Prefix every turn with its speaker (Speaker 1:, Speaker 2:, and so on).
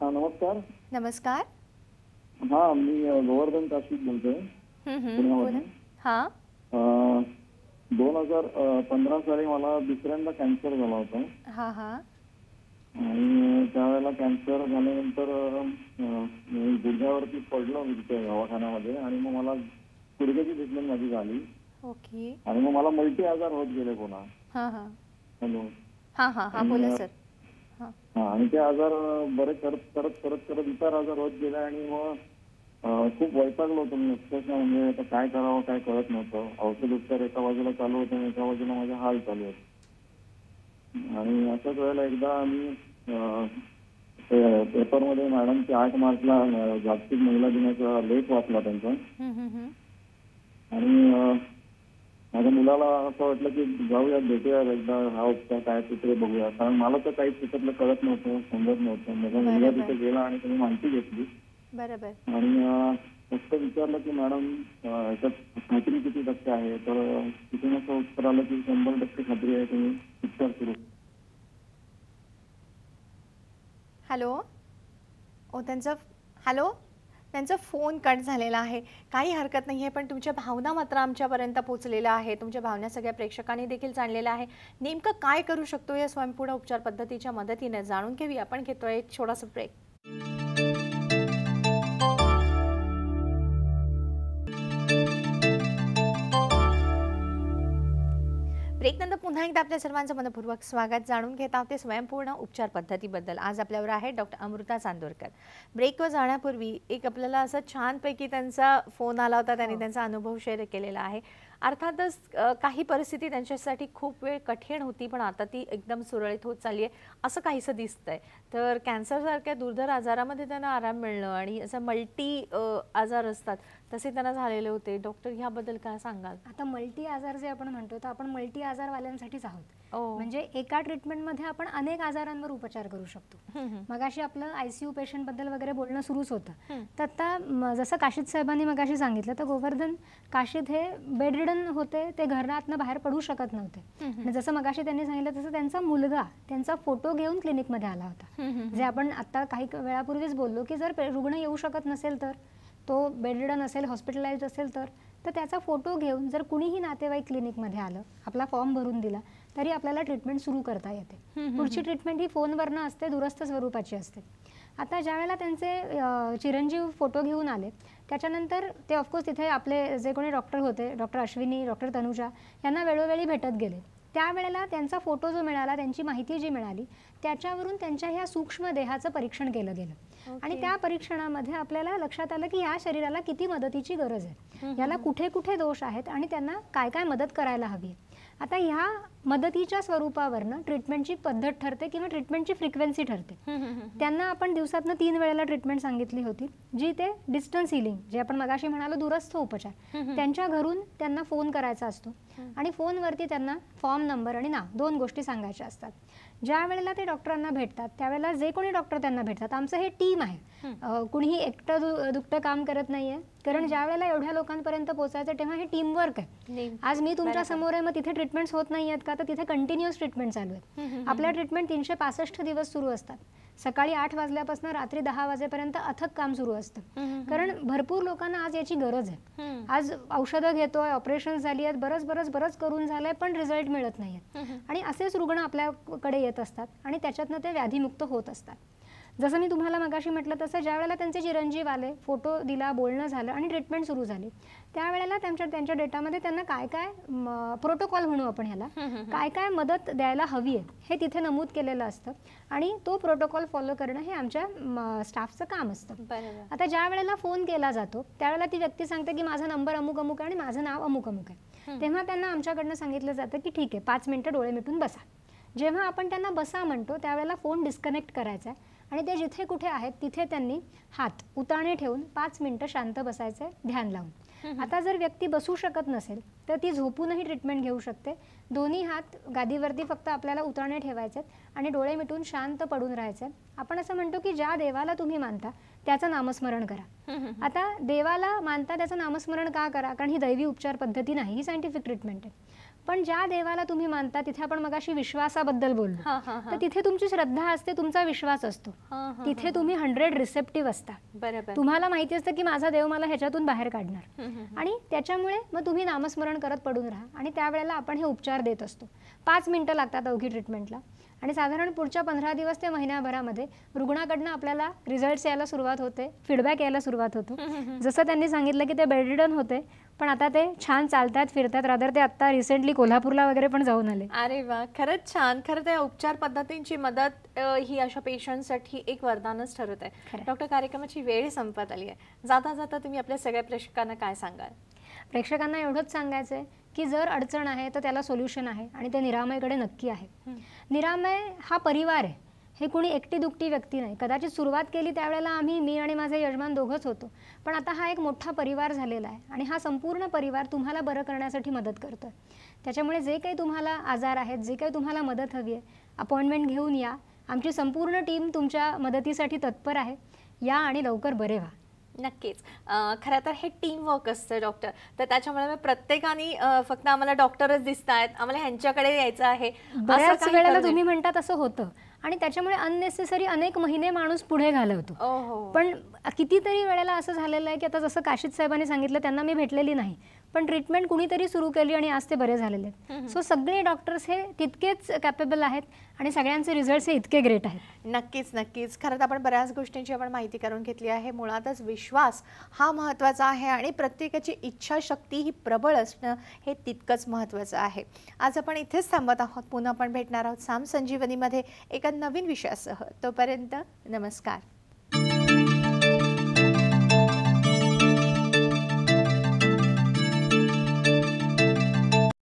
Speaker 1: हां, नमस्कार.
Speaker 2: नमस्कार.
Speaker 1: हां, मी गोवर्धन काशीद बोलतोय
Speaker 2: बोला.
Speaker 1: पुण्यामधून.
Speaker 2: हां.
Speaker 1: अ, 2015 साली मला दुसऱ्यांदा कॅन्सर झाला होता
Speaker 2: हां, हां.
Speaker 1: आणि त्यावेळेला कॅन्सर झाल्यानंतर मी गुडघ्यावरती पडलो मी तिथे दवाखान्यामध्ये आणि मग मला गुडघ्याची ट्रीटमेंट माझी झाली
Speaker 2: ओके.
Speaker 1: आणि मग मला मल्टी आजार होत गेले पुन्हा.
Speaker 2: हां, हां.
Speaker 1: हॅलो.
Speaker 2: हां, हां, हां.
Speaker 1: आणि
Speaker 2: बोला सर. हां.
Speaker 1: हां आणि ते आजार बरे करत इतर आजार होत गेले आणि मग खूप वैतागलो होतो मी अक्षरशः. म्हणजे आता काय करावं काय कळत नव्हतं. औषध उपचार एका बाजूला चालू होते आणि एका बाजूला माझे हाल चालू होते. आणि अशाच वेळेला एकदा आम्ही पेपरमध्ये मॅडमचे 8 मार्चला जागतिक महिला दिनाचा लेख वाचला त्यांचा.
Speaker 2: हं, हं, हं.
Speaker 1: आणि माझ्या मुलाला असं वाटलं की जाऊया भेटूया एकदा हा उपचार काय तिथे बघूया. कारण मला तर काहीच त्याच्यातलं कळत नव्हतं, समजत नव्हतं. माझा मुलगा
Speaker 2: बरोबर.
Speaker 1: तिथे गेला आणि त्याने माहिती घेतली
Speaker 2: बरोबर.
Speaker 1: आणि फक्त विचारलं की मॅडम याच्यात खात्री किती टक्के आहे. तर तिथून असं उत्तर आलं की 100% खात्री आहे, तुम्ही उपचार सुरू.
Speaker 2: हॅलो. त्यांचा हॅलो. त्यांचा फोन कट झालेला आहे. काही हरकत नाही आहे, पण तुमच्या भावना मात्र आमच्यापर्यंत पोहोचलेल्या आहे. तुमच्या भावना सगळ्या प्रेक्षकांनी देखील जाणलेल्या आहे. नेमकं काय करू शकतो या स्वयंपूर्ण उपचार पद्धतीच्या मदतीने जाणून घेऊया. आपण घेतोय एक छोटासा ब्रेक. ब्रेकनंतर पुन्हा एकदा आपल्या सर्वांचं मनपूर्वक स्वागत. जाणून घेत आहोत ते स्वयंपूर्ण उपचार पद्धतीबद्दल. आज आपल्यावर आहे डॉक्टर अमृता चांदोरकर. ब्रेकवर जाण्यापूर्वी एक आपल्याला असं छानपैकी त्यांचा फोन आला होता, त्यांनी त्यांचा अनुभव शेअर केलेला आहे. अर्थातच काही परिस्थिती त्यांच्यासाठी खूप वेळ कठीण होती, पण आता ती एकदम सुरळीत होत चालली आहे असं काहीसं दिसतंय. तर कॅन्सरसारख्या दुर्धर आजारामध्ये त्यांना आराम मिळणं आणि असं मल्टी आजार असतात तसे त्यांना झालेले होते. डॉक्टर ह्याबद्दल काय सांगाल?
Speaker 3: आता मल्टी आजार जे आपण म्हणतो तर आपण मल्टी आजारवाल्यांसाठीच आहोत. म्हणजे एका ट्रीटमेंटमध्ये आपण अनेक आजारांवर उपचार करू शकतो. मगाशी आपलं ICU पेशंट बद्दल वगैरे बोलणं सुरूच होतं. तर आता जसं काशीद साहेबांनी मगाशी सांगितलं तर गोवर्धन काशीद हे बेडरिडन होते, ते घरातनं बाहेर पडू शकत नव्हते. आणि जसं मगाशी त्यांनी सांगितलं तसं त्यांचा मुलगा त्यांचा फोटो घेऊन क्लिनिकमध्ये आला होता. जे आपण आता काही वेळापूर्वीच बोललो की जर रुग्ण येऊ शकत नसेल तर, तो बेडरिडन असेल, हॉस्पिटलाइज्ड असेल तर त्याचा फोटो घेऊन जर कुणीही नातेवाईक क्लिनिकमध्ये आलं, आपला फॉर्म भरून दिला तरी आपल्याला ट्रीटमेंट सुरू करता येते. पुढची ट्रीटमेंट ही फोनवरनं असते, दूरस्थ स्वरूपाची असते. आता ज्यावेळेला त्यांचे चिरंजीव फोटो घेऊन आले त्याच्यानंतर ते ऑफकोर्स तिथे आपले जे कोणी डॉक्टर होते, डॉक्टर अश्विनी, डॉक्टर तनुजा यांना वेळोवेळी भेटत गेले. त्यावेळेला त्यांचा फोटो जो मिळाला, त्यांची माहिती जी मिळाली त्याच्यावरून त्यांच्या ह्या सूक्ष्म देहाचं परीक्षण केलं गेलं. आणि त्या परीक्षणामध्ये आपल्याला लक्षात आलं की या शरीराला किती मदतीची गरज आहे, याला कुठे कुठे दोष आहेत आणि त्यांना काय काय मदत करायला हवी. आता ह्या मदतीच्या स्वरूपावरनं ट्रीटमेंटची पद्धत ठरते किंवा ट्रीटमेंटची फ्रिक्वेन्सी ठरते. त्यांना आपण दिवसातनं 3 वेळेला ट्रीटमेंट सांगितली होती, जी ते डिस्टन्स हिलिंग जे आपण मगाशी म्हणालो दूरस्थ उपचार, त्यांच्या घरून त्यांना फोन करायचा असतो आणि फोनवरती त्यांना फॉर्म नंबर आणि नाव 2 गोष्टी सांगायच्या असतात. ज्या वेळेला ते डॉक्टरांना भेटतात त्यावेळेला जे कोणी डॉक्टर त्यांना भेटतात, आमचं हे टीम आहे, कुणीही एकटं दुकटं काम करत नाहीये. कारण ज्या वेळेला एवढ्या लोकांपर्यंत पोहोचायचं तेव्हा हे टीमवर्क आहे. आज मी तुमच्या समोर आहे, मग तिथे ट्रीटमेंट्स होत नाही आहेत का, तर तिथे कंटिन्युअस ट्रीटमेंट चालू आहेत. आपल्या ट्रीटमेंट 365 दिवस सुरू असतात. सकाळी 8 वाजल्यापासून रात्री 10 वाजेपर्यंत अथक काम सुरू असतं. कारण भरपूर लोकांना आज याची गरज आहे. आज औषधं घेतोय, ऑपरेशन झाली आहेत, बरंच करून झालंय, पण रिझल्ट मिळत नाहीये. आणि असेच रुग्ण आपल्याकडे येत असतात आणि त्याच्यातनं ते व्याधीमुक्त होत असतात. जसं मी तुम्हाला मगाशी म्हटलं तसं ज्या वेळेला त्यांचे चिरंजीव आले, फोटो दिला, बोलणं झालं आणि ट्रीटमेंट सुरू झाली, त्यावेळेला त्यांच्या डेटामध्ये त्यांना काय काय प्रोटोकॉल म्हणू आपण ह्याला, काय काय मदत द्यायला हवी आहे हे तिथे नमूद केलेलं असतं आणि तो प्रोटोकॉल फॉलो करणं हे आमच्या स्टाफचं काम असतं. आता ज्या वेळेला फोन केला जातो त्यावेळेला ती व्यक्ती सांगते की माझा नंबर अमुक अमुक आहे आणि माझं नाव अमुक अमुक आहे. तेव्हा त्यांना आमच्याकडनं सांगितलं जातं की ठीक आहे, 5 मिनिटं डोळे मिटून बसा. जेव्हा आपण त्यांना बसा म्हणतो त्यावेळेला फोन डिस्कनेक्ट करायचा आहे आणि ते जिथे कुठे आहेत तिथे त्यांनी हात उताणे ठेवून 5 मिनिटं शांत बसायचं, ध्यान लावून. आता जर व्यक्ती बसू शकत नसेल तर ती झोपूनही ट्रीटमेंट घेऊ शकते. दोन्ही हात गादीवरती फक्त आपल्याला उताणे ठेवायचे आणि डोळे मिटून शांत पडून राहायचे. आपण असं म्हणतो की ज्या देवाला तुम्ही मानता त्याचं नामस्मरण करा. आता देवाला मानता त्याचं नामस्मरण का करा, कारण ही दैवी उपचार पद्धती नाही, ही सायंटिफिक ट्रीटमेंट आहे. पण ज्या देवाला तुम्ही मानता तिथे आपण मगाशी विश्वासाबद्दल बोललो, तर तिथे तुमची श्रद्धा असते, तुमचा विश्वास असतो, तिथे तुम्ही 100 रिसेप्टिव्ह असता.
Speaker 2: बरोबर.
Speaker 3: तुम्हाला माहिती असतं की माझा देव मला ह्याच्यातून बाहेर काढणार, आणि त्याच्यामुळे मग तुम्ही नामस्मरण करत पडून राहा. आणि त्यावेळेला आपण हे उपचार देत असतो. 5 मिनिटं लागतात अवघी ट्रीटमेंटला, आणि साधारण पुढच्या 15 दिवस ते महिन्याभरामध्ये रुग्णाकडनं आपल्याला रिझल्ट्स यायला सुरुवात होते, फीडबॅक यायला सुरुवात होतो. जसं त्यांनी सांगितलं की ते बेडरिडन होते, पण आता ते छान चालतात, फिरतात. रादर ते आता रिसेंटली कोल्हापूरला वगैरे पण जाऊन आले.
Speaker 2: अरे वा, खरंच छान. खरं त्या उपचार पद्धतींची मदत ही अशा पेशंटसाठी एक वरदानच ठरत आहे. डॉक्टर, कार्यक्रमाची वेळ संपत आली आहे. जाता जाता तुम्ही आपल्या सगळ्या प्रेक्षकांना काय सांगाल?
Speaker 3: प्रेक्षकांना एवढंच सांगायचं आहे की जर अडचण आहे तर त्याला सोल्युशन आहे, आणि ते निरामयकडे नक्की आहे. निरामय हा परिवार आहे, हे कुणी एकटी दुकटी व्यक्ती नाही. कदाचित सुरुवात केली त्यावेळेला मी आणि माझे यजमान दोघंच होतो, पण आता हा एक मोठा परिवार झालेला आहे, आणि हा संपूर्ण परिवार तुम्हाला बरं करण्यासाठी मदत करतो. त्याच्यामुळे जे काही तुम्हाला आजार आहेत, जे काही तुम्हाला मदत हवी आहे, अपॉइंटमेंट घेऊन या. आमची संपूर्ण टीम तुमच्या मदतीसाठी तत्पर आहे. या आणि लवकर बरे व्हा.
Speaker 2: नक्कीच. खरं तर हे टीम वर्क असतं डॉक्टर, तर त्याच्यामुळे प्रत्येकाने फक्त आम्हाला डॉक्टरच दिसत आहेत, आम्हाला ह्यांच्याकडे यायचं आहे,
Speaker 3: बऱ्याच वेळेला तुम्ही म्हणतात असं होतं, आणि त्याच्यामुळे अननेसेसरी अनेक महिने माणूस पुढे घालवतो. पण कितीतरी वेळेला असं झालेलं आहे की आता जसं काशीद साहेबांनी सांगितलं, त्यांना मी भेटलेली नाही, पण ट्रीटमेंट कुणीतरी सुरू केली आणि आज ते बरे झालेले आहेत. सो सगळे डॉक्टर्स हे तितकेच कॅपेबल आहेत, आणि सगळ्यांचे रिझल्ट्स हे इतके ग्रेट आहेत.
Speaker 2: नक्कीच नक्कीच. खरं तर आपण बऱ्याच गोष्टींची आपण माहिती करून घेतली आहे. मुळातच विश्वास हा महत्त्वाचा आहे, आणि प्रत्येकाची इच्छाशक्ती ही प्रबळ असणं हे तितकंच महत्त्वाचं आहे. आज आपण इथेच थांबत आहोत. पुन्हा आपण भेटणार आहोत साम संजीवनीमध्ये एका नवीन विषयासह. तोपर्यंत नमस्कार.